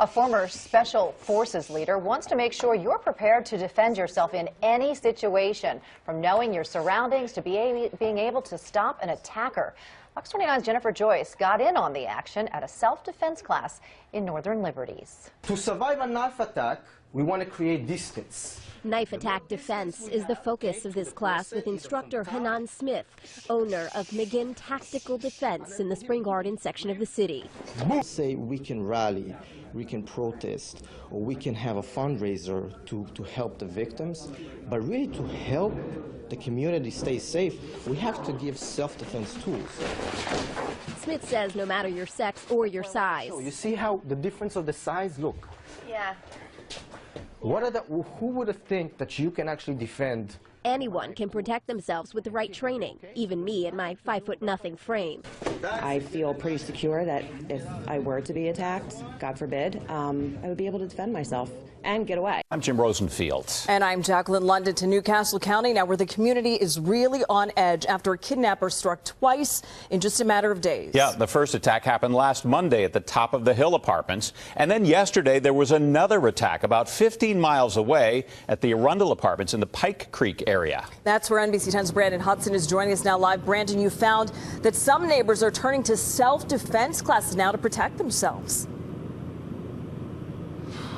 A former Special Forces leader wants to make sure you're prepared to defend yourself in any situation, from knowing your surroundings to being able to stop an attacker. Fox 29's Jennifer Joyce got in on the action at a self-defense class in Northern Liberties. To survive a knife attack, we want to create distance. Knife attack defense is the focus of this class with instructor Hanan Smith, owner of Magen Tactical Defense in the Spring Garden section of the city. Say we can rally, we can protest, or we can have a fundraiser to help the victims, but really to help the community stay safe, we have to give self-defense tools. Smith says no matter your sex or your size. You see how the difference of the size? Look. Yeah. Who would have think that you can actually defend? Anyone can protect themselves with the right training, even me in my 5'0" frame. I feel pretty secure that if I were to be attacked, God forbid, I would be able to defend myself and get away. I'm Jim Rosenfield. And I'm Jacqueline London to Newcastle County, now where the community is really on edge after a kidnapper struck twice in just a matter of days. Yeah, the first attack happened last Monday at the Top of the Hill apartments. And then yesterday there was another attack about 15 miles away at the Arundel apartments in the Pike Creek area. That's where NBC 10's Brandon Hudson is joining us now live. Brandon, you found that some neighbors are turning to self-defense classes now to protect themselves.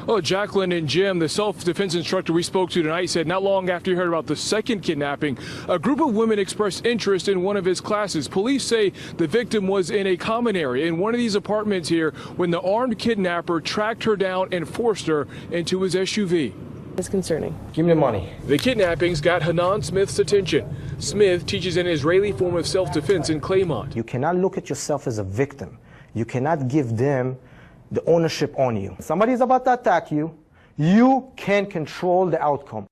Well, Jacqueline and Jim, the self-defense instructor we spoke to tonight, said not long after he heard about the second kidnapping, a group of women expressed interest in one of his classes. Police say the victim was in a common area in one of these apartments here when the armed kidnapper tracked her down and forced her into his SUV. It's concerning. Give me the money. The kidnappings got Hanan Smith's attention. Smith teaches an Israeli form of self-defense in Claymont. You cannot look at yourself as a victim. You cannot give them the ownership on you. Somebody is about to attack you. You can control the outcome.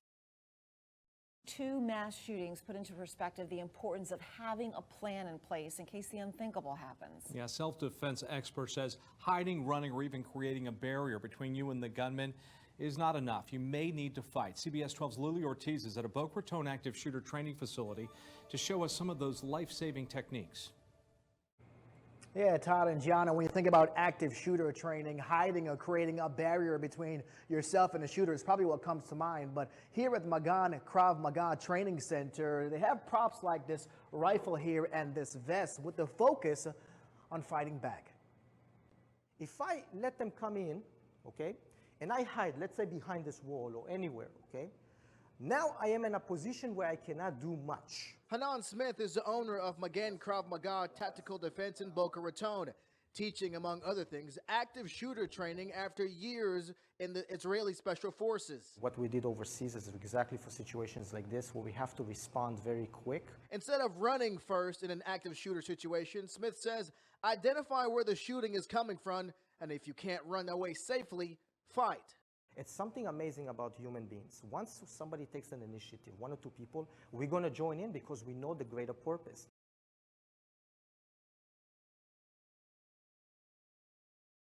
Two mass shootings put into perspective the importance of having a plan in place in case the unthinkable happens. Yeah, self-defense expert says hiding, running, or even creating a barrier between you and the gunman is not enough. You may need to fight. CBS 12's Lily Ortiz is at a Boca Raton active shooter training facility to show us some of those life-saving techniques. Yeah, Todd and Gianna, when you think about active shooter training, hiding or creating a barrier between yourself and the shooter is probably what comes to mind. But here at Magen Krav Maga Training Center, they have props like this rifle here and this vest with the focus on fighting back. If I let them come in, okay, and I hide, let's say behind this wall or anywhere, okay, now I am in a position where I cannot do much. Hanan Smith is the owner of Magen Krav Maga Tactical Defense in Boca Raton, teaching, among other things, active shooter training after years in the Israeli Special Forces. What we did overseas is exactly for situations like this where we have to respond very quick. Instead of running first in an active shooter situation, Smith says, identify where the shooting is coming from, and if you can't run away safely, fight. It's something amazing about human beings. Once somebody takes an initiative, one or two people, we're going to join in because we know the greater purpose.